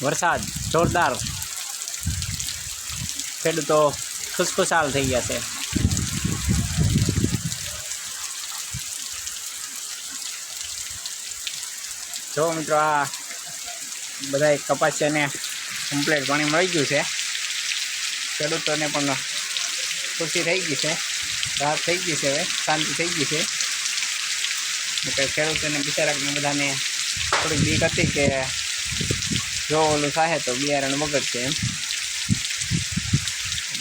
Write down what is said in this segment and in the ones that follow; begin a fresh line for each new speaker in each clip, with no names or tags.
વરસાદ જોરદાર, ખેડૂતો ખુશખુશાલ થઈ ગયા છે। જો મિત્રો આ બધા કપાસિયાને કમ્પ્લીટ પાણી મળી ગયું છે, ખેડૂતોને પણ ખુશી થઈ ગઈ છે, રાહત થઈ ગઈ છે, હવે શાંતિ થઈ ગઈ છે। એટલે ખેડૂતોને બિચારાને બધાને થોડીક બીક હતી કે જો ઓલું થાય તો બિયારણ બગડશે એમ।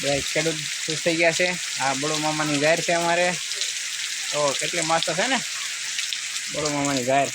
બધા ખેડૂત ખુશ થઈ ગયા છે। આ બળુ મામાની ગાયર છે અમારે, તો કેટલી મસ્ત છે ને બળુ મામાની ગાયર।